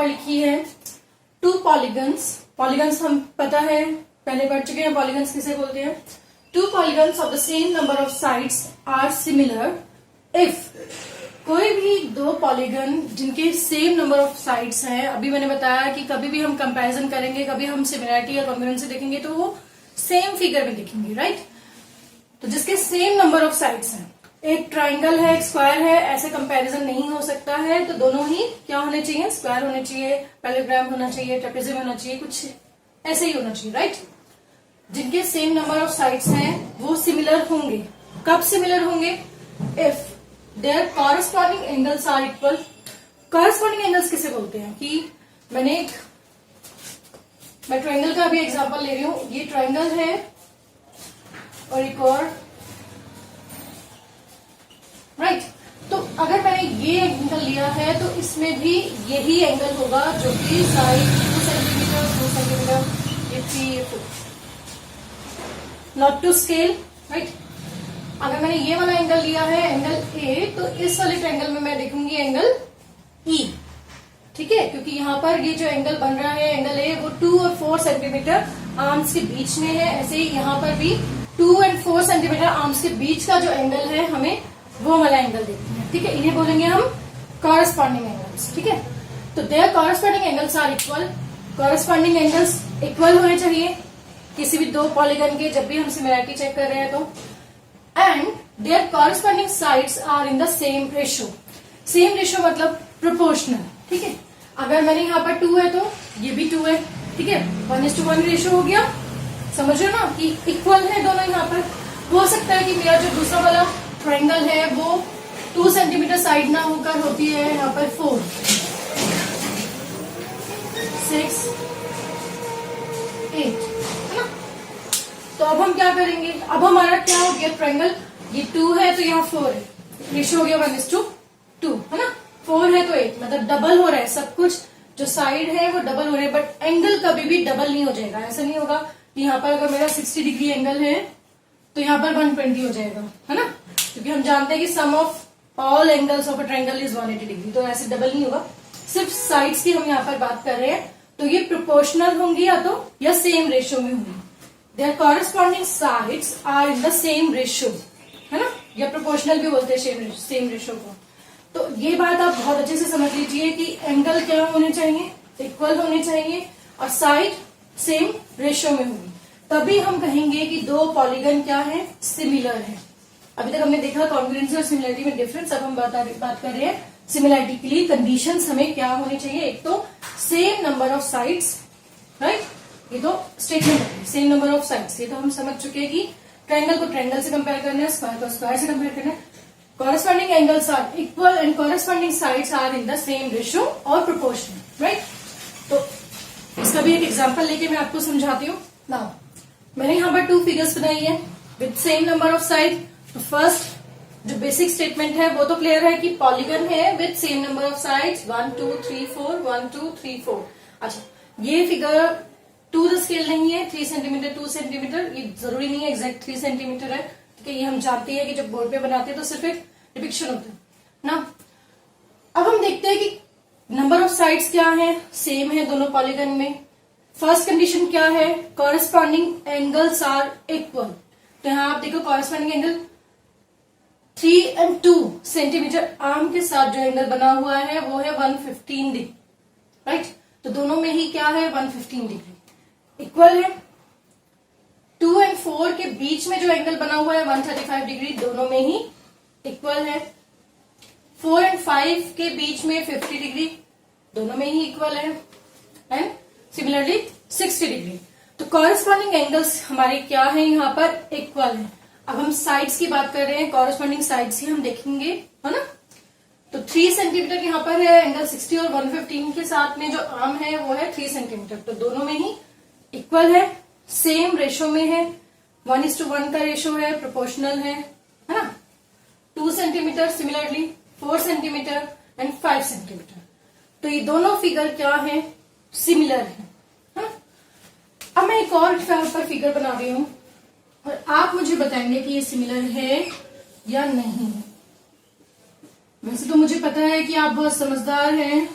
पर लिखी है टू पॉलीगन्स। पॉलीगन्स हम पता है पहले पढ़ चुके हैं, पॉलीगन्स किसे बोलते हैं। Two polygons of the same number of sides are similar if, कोई भी दो पॉलीगन जिनके सेम नंबर ऑफ साइड्स हैं। अभी मैंने बताया कि कभी भी हम कंपैरिजन करेंगे, कभी हम सिमिलरिटी या कॉन्ग्रुएंसी देखेंगे तो वो सेम फिगर में दिखेंगे, राइट। तो जिसके सेम नंबर ऑफ साइड्स हैं, एक ट्राइंगल है एक स्क्वायर है, ऐसे कंपैरिजन नहीं हो सकता है। तो दोनों ही क्या होने चाहिए, स्क्वायर होने चाहिए, पैरेललोग्राम होना चाहिए, ट्रेपेजियम होना चाहिए, कुछ ऐसे ही होना चाहिए, राइट। जिनके सेम नंबर ऑफ साइड्स हैं वो सिमिलर होंगे। कब सिमिलर होंगे, if their corresponding angles are equal. Corresponding angles किसे बोलते हैं कि मैं ट्राइंगल का भी एग्जांपल ले रही हूं। ये ट्राइंगल है और एक और, राइट। तो अगर मैंने ये एंगल लिया है तो इसमें भी यही एंगल होगा जो कि साइड 2 सेंटीमीटर 2 सेंटीमीटर, ये 3 ये 4, नॉट टू स्केल, राइट। अगर मैंने ये वाला एंगल लिया है एंगल ए, तो इस वाले ट्रायंगल में मैं देखूंगी एंगल ई, ठीक है। क्योंकि यहाँ पर ये जो एंगल बन रहा है एंगल ए, वो 2 और 4 सेंटीमीटर आर्म्स के बीच में है। ऐसे ही यहाँ पर भी 2 और 4 सेंटीमीटर आर्म्स के बीच का जो एंगल है हमें वो वाला एंगल देखते हैं, ठीक है। इन्हें बोलेंगे हम कॉरेस्पॉन्डिंग एंगल्स, ठीक है। तो their corresponding angles are equal. Corresponding angles equal होने चाहिए किसी भी दो पॉलीगन के, जब भी हम सिमिलरिटी चेक कर रहे हैं तो। And their corresponding sides are in the same ratio. Same ratio मतलब प्रोपोर्शनल, ठीक है। अगर मैंने यहाँ पर 2 है तो ये भी 2 है, ठीक है। 1:1 रेशियो हो गया, समझ रहे हो ना कि इक्वल है दोनों। यहाँ पर हो सकता है कि मेरा जो दूसरा वाला ट्रायंगल है वो 2 सेंटीमीटर साइड ना होकर होती है यहाँ पर 4, 6, 8, है ना। तो अब हम क्या करेंगे, अब हमारा क्या हो गया ट्रायंगल, ये 2 है तो यहाँ 4 है, रेशियो हो गया 1:2, है ना। 4 है तो 8, मतलब डबल हो रहा है सब कुछ, जो साइड है वो डबल हो रहे हैं। बट एंगल कभी भी डबल नहीं हो जाएगा। ऐसा नहीं होगा कि यहाँ पर अगर मेरा 60 डिग्री एंगल है तो यहाँ पर 120 हो जाएगा, है ना। क्योंकि हम जानते हैं कि sum of all angles of a triangle is 180 degree, तो ऐसे डबल नहीं होगा। सिर्फ साइड्स की हम यहाँ पर बात कर रहे हैं, तो ये प्रोपोर्शनल होंगी या सेम रेशियो में होंगी। Their corresponding sides are in the same ratio, है ना, या प्रोपोर्शनल भी बोलते हैं सेम रेशियो को। तो ये बात आप बहुत अच्छे से समझ लीजिए कि एंगल क्या होने चाहिए, इक्वल होने चाहिए, और साइड सेम रेशियो में होगी, तभी हम कहेंगे कि दो पॉलीगन क्या है, सिमिलर है। अभी तक हमने देखा कॉन्ग्रुएंसी और सिमिलरिटी में डिफरेंस। अब हम बात कर रहे हैं सिमिलरिटी के लिए कंडीशंस हमें क्या होनी चाहिए। एक तो same number of sides, right, ये तो स्टेटमेंट है, सेम नंबर ऑफ साइड्स। ये तो हम समझ चुके हैं कि ट्रायंगल को ट्रायंगल से कंपेयर करना है, स्क्वायर को स्क्वायर से कंपेयर करना है। Corresponding angles are equal and corresponding sides are in the same ratio और प्रोपोर्शन, राइट। तो इसका भी एक एग्जांपल लेके मैं आपको समझाती हूँ। नाउ मैंने यहाँ पर 2 फिगर्स बनाई है with same number of side. तो फर्स्ट जो बेसिक स्टेटमेंट है वो तो क्लियर है कि पॉलीगन है with same number of sides 1 2 3 4 1 2 3 4। अच्छा, ये फिगर टू द स्केल नहीं है, 3 सेंटीमीटर 2 सेंटीमीटर, ये जरूरी नहीं है एग्जैक्ट 3 सेंटीमीटर है, ठीक है। ये हम जानते हैं कि जब बोर्ड पे बनाते हैं तो सिर्फ एक डिपिक्शन होता है ना। अब हम देखते हैं कि नंबर ऑफ साइड्स क्या है, सेम है दोनों पॉलीगन में। फर्स्ट कंडीशन क्या है, कॉरेस्पॉन्डिंग एंगल्स आर इक्वल। तो यहां आप देखो कॉरेस्पॉन्डिंग एंगल 3 और 2 सेंटीमीटर आर्म के साथ जो एंगल बना हुआ है वो है 115 डिग्री, राइट। तो दोनों में ही क्या है, 115 डिग्री इक्वल है। 2 और 4 के बीच में जो एंगल बना हुआ है 135 डिग्री, दोनों में ही इक्वल है। 4 और 5 के बीच में 50 डिग्री, दोनों में ही इक्वल है। And similarly 60 degree. तो कॉरेस्पॉन्डिंग एंगल्स हमारे क्या है, यहाँ पर इक्वल है। अब हम साइड्स की बात कर रहे हैं, कॉरेस्पॉन्डिंग साइड्स ही हम देखेंगे, है ना। तो 3 सेंटीमीटर यहाँ पर है एंगल 60 और 115 के साथ में जो आर्म है वो है 3 सेंटीमीटर। तो दोनों में ही इक्वल है, सेम रेशियो में है, 1:1 का रेशियो है, प्रोपोर्शनल है ना। 2 centimetre similarly 4 centimetre and 5 centimetre. तो ये दोनों फिगर क्या है, सिमिलर है ना। अब मैं एक और पर फिगर बना रही हूं और आप मुझे बताएंगे कि ये सिमिलर है या नहीं है। वैसे तो मुझे पता है कि आप बहुत समझदार हैं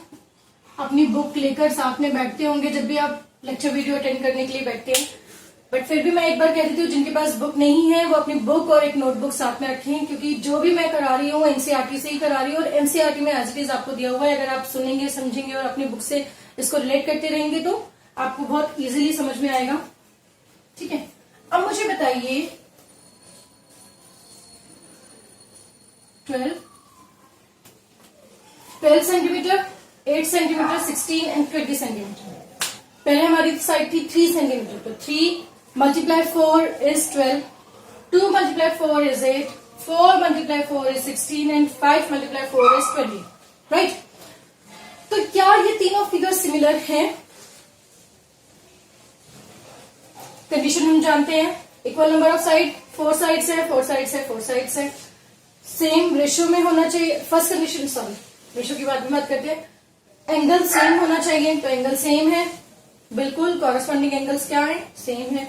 अपनी बुक लेकर साथ में बैठते होंगे जब भी आप लेक्चर वीडियो अटेंड करने के लिए बैठते हैं। बट फिर भी मैं एक बार कह देती हूँ, जिनके पास बुक नहीं है वो अपनी बुक और एक नोटबुक साथ में रखें, क्योंकि जो भी मैं करा रही हूँ एनसीईआरटी से ही करा रही हूँ, और एनसीईआरटी में एज इट इज आपको दिया हुआ है। अगर आप सुनेंगे, समझेंगे और अपनी बुक से इसको रिलेट करते रहेंगे तो आपको बहुत इजीली समझ में आएगा। ठीक है, अब मुझे बताइए 12 सेंटीमीटर, 8 सेंटीमीटर, 16 एंड 20 सेंटीमीटर। पहले हमारी साइड थी 3 सेंटीमीटर, तो 3 multiply 4 is 12, 2 multiply 4 is 8, 4 multiply 4 is 16 and 5 multiply 4 is 20, right? तो क्या ये तीनों फिगर सिमिलर हैं? कंडीशन हम जानते हैं, equal number of side, 4 sides है, 4 साइड्स है, 4 साइड्स है, सेम रेशियो में होना चाहिए। फर्स्ट कंडीशन, सॉरी रेशियो की बात करते हैं, एंगल सेम होना चाहिए, तो एंगल सेम है, बिल्कुल कॉरेस्पॉन्डिंग एंगल्स क्या है, सेम है।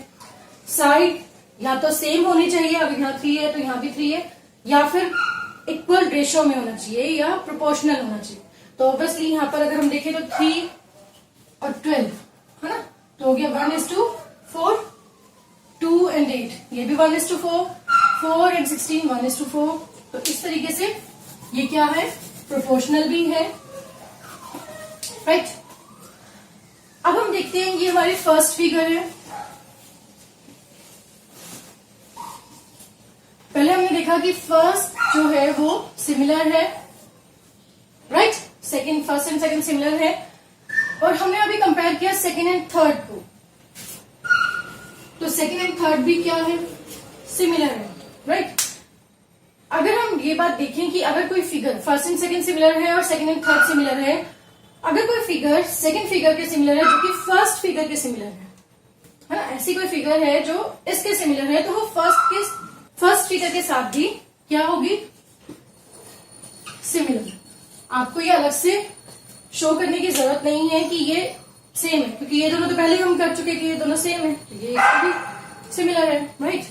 साइड या तो सेम होनी चाहिए, अगर यहाँ 3 है तो यहाँ भी 3 है, या फिर इक्वल रेशियो में होना चाहिए या प्रोपोर्शनल होना चाहिए। तो ऑब्वियसली यहाँ पर अगर हम देखें तो 3 और 12 है ना, तो हो गया 1:4, 2 and 8, ये भी 1:4, 4 and 16 1:4। तो इस तरीके से ये क्या है, प्रोपोर्शनल भी है, राइट? अब हम देखते हैं, ये हमारी फर्स्ट फिगर है। पहले हमने देखा कि फर्स्ट जो है वो सिमिलर है, right? Second, first and second similar है, और हमने अभी कंपेयर किया सेकंड एंड थर्ड को, तो सेकंड एंड थर्ड भी क्या है, सिमिलर है, राइट? अगर हम ये बात देखें कि अगर कोई figure first and second similar है और सेकंड एंड थर्ड सिमिलर है, अगर कोई फिगर सेकंड फिगर के सिमिलर है जो कि फर्स्ट फिगर के सिमिलर है ना, ऐसी कोई फिगर है जो इसके सिमिलर है, तो वो फर्स्ट फिगर के साथ भी क्या होगी, सिमिलर। आपको ये अलग से शो करने की जरूरत नहीं है कि ये सेम है, क्योंकि ये दोनों तो पहले हम कर चुके कि ये दोनों सेम है, तो ये भी सिमिलर है, राइट?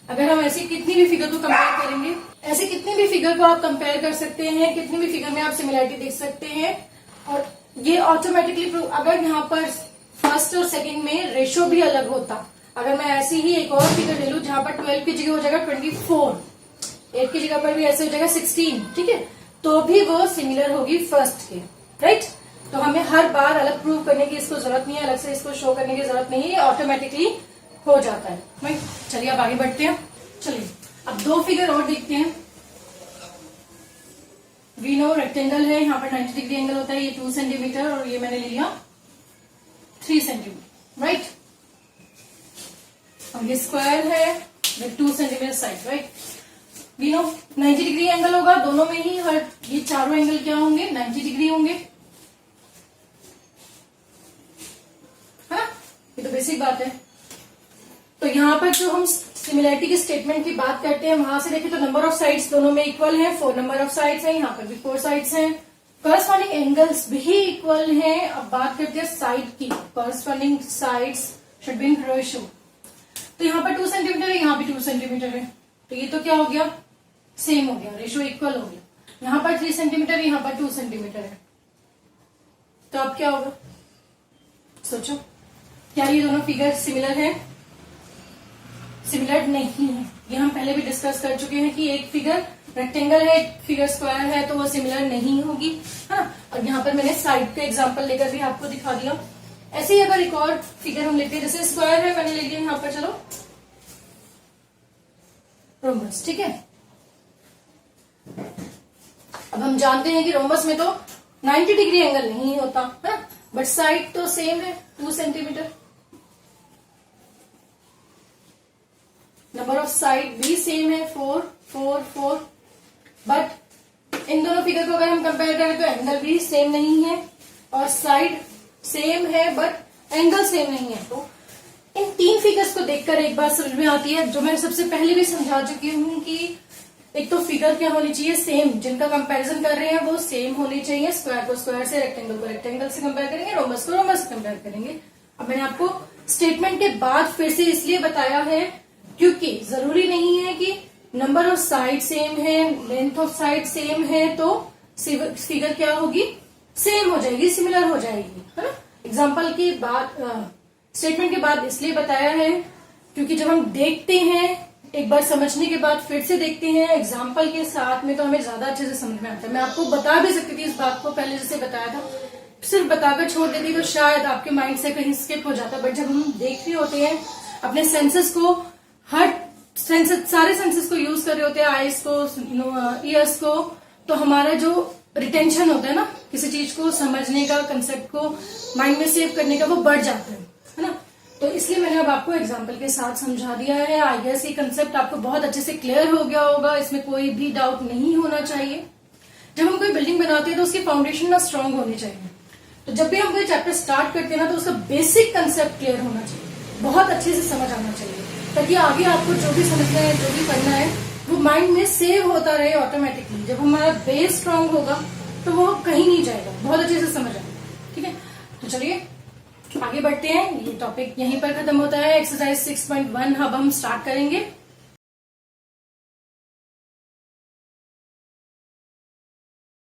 अगर हम ऐसी कितनी भी फिगर को कंपेयर करेंगे, ऐसे कितनी भी फिगर को आप कंपेयर कर सकते हैं, कितनी भी फिगर में आप सिमिलरिटी देख सकते हैं, और ये ऑटोमेटिकली प्रूव। अगर यहाँ पर फर्स्ट और सेकंड में रेशियो भी अलग होता, अगर मैं ऐसी ही एक और फिगर ले लूं जहां पर 12 की जगह हो जाएगा 24, 8 की जगह पर भी ऐसे हो जाएगा 16, ठीक है, तो भी वो सिमिलर होगी फर्स्ट के, राइट? तो हमें हर बार अलग प्रूव करने की इसको जरूरत नहीं है, अलग से इसको शो करने की जरूरत नहीं है, ऑटोमेटिकली हो जाता है, राइट? चलिए अब आगे बढ़ते हैं। चलिए अब 2 फिगर और देखते हैं। वी नो रेक्टेंगल है, यहाँ पर 90 डिग्री एंगल होता है, ये 2 सेंटीमीटर और ये मैंने ले लिया 3 सेंटीमीटर, राइट? और ये स्क्वायर है with 2 centimetre side, right? We know 90 degree angle होगा दोनों में ही, हर ये चारों एंगल क्या होंगे, 90 डिग्री होंगे, है ना? ये तो बेसिक बात है। तो यहाँ पर जो हम सिमिलरिटी के स्टेटमेंट की बात करते हैं, वहां से देखें तो नंबर ऑफ साइड्स दोनों में इक्वल है, 4 नंबर ऑफ साइड्स है, यहाँ पर भी 4 साइड्स हैं, कॉरस्पॉन्डिंग एंगल्स भी इक्वल हैं। अब बात करते हैं साइड की, corresponding sides should be in ratio. तो यहाँ पर 2 सेंटीमीटर है, यहाँ भी 2 सेंटीमीटर है, तो ये तो क्या हो गया, सेम हो गया, रेशियो इक्वल हो गया। यहाँ पर 3 सेंटीमीटर, यहाँ पर 2 सेंटीमीटर है, तो अब क्या होगा, सोचो, क्या ये दोनों फिगर सिमिलर है? सिमिलर नहीं है, ये हम पहले भी डिस्कस कर चुके हैं कि एक फिगर रेक्टेंगल है, एक फिगर स्क्वायर है, तो वो सिमिलर नहीं होगी, है ना? और यहाँ पर मैंने साइड का एग्जांपल लेकर भी आपको दिखा दिया। ऐसे ही अगर एक और फिगर हम लेते हैं, जैसे स्क्वायर है, मैंने ले लिया यहाँ पर, चलो रोमबस, ठीक है? अब हम जानते हैं कि रोमबस में तो 90 डिग्री एंगल नहीं होता, है ना, बट साइड तो सेम है, 2 सेंटीमीटर, नंबर ऑफ साइड भी सेम है, 4 4 4, बट इन दोनों फिगर को अगर हम कंपेयर करें तो एंगल भी सेम नहीं है और साइड सेम है बट एंगल सेम नहीं है। तो इन 3 फिगर्स को देखकर एक बात समझ में आती है, जो मैं सबसे पहले भी समझा चुकी हूँ, कि एक तो फिगर क्या होनी चाहिए, सेम, जिनका कंपैरिजन कर रहे हैं वो सेम होनी चाहिए। स्क्वायर को स्क्वायर से, रेक्टेंगल को रेक्टेंगल से कंपेयर करेंगे, रोमबस को रोमबस से कंपेयर करेंगे। अब मैंने आपको स्टेटमेंट के बाद फिर से इसलिए बताया है क्योंकि जरूरी नहीं है कि नंबर ऑफ साइड सेम है, लेंथ ऑफ साइड सेम है तो फिगर क्या होगी, सेम हो जाएगी, सिमिलर हो जाएगी, है ना। एग्जाम्पल की बात, स्टेटमेंट के बाद इसलिए बताया है क्योंकि जब हम देखते हैं एक बार समझने के बाद फिर से देखते हैं एग्जाम्पल के साथ में, तो हमें ज्यादा अच्छे से समझ में आता है। मैं आपको बता भी सकती थी इस बात को पहले जैसे बताया था, सिर्फ बताकर छोड़ देती तो शायद आपके माइंड से कहीं स्किप हो जाता, बट जब हम देख रहे होते हैं अपने सेंसेस को, हर सेंसेस, सारे सेंसेस को यूज कर रहे होते हैं, आईज को, ईयर्स को, तो हमारा जो रिटेंशन होता है ना किसी चीज को समझने का, कंसेप्ट को माइंड में सेव करने का, वो बढ़ जाता है ना। तो इसलिए मैंने अब आपको एग्जाम्पल के साथ समझा दिया है। आई गेस ये कंसेप्ट आपको बहुत अच्छे से क्लियर हो गया होगा, इसमें कोई भी डाउट नहीं होना चाहिए। जब हम कोई बिल्डिंग बनाते हैं तो उसकी फाउंडेशन ना स्ट्रांग होनी चाहिए। तो जब भी हम कोई चैप्टर स्टार्ट करते हैं ना, तो उसका बेसिक कंसेप्ट क्लियर होना चाहिए, बहुत अच्छे से समझ आना चाहिए, ताकि आगे आपको जो भी समझना है, जो भी पढ़ना है, वो माइंड में सेव होता रहे ऑटोमेटिकली। जब हमारा बेस स्ट्रांग होगा तो वो कहीं नहीं जाएगा, बहुत अच्छे से समझ आएगा। ठीक है, तो चलिए आगे बढ़ते हैं। ये टॉपिक यहीं पर खत्म होता है। एक्सरसाइज 6.1 अब हम स्टार्ट करेंगे।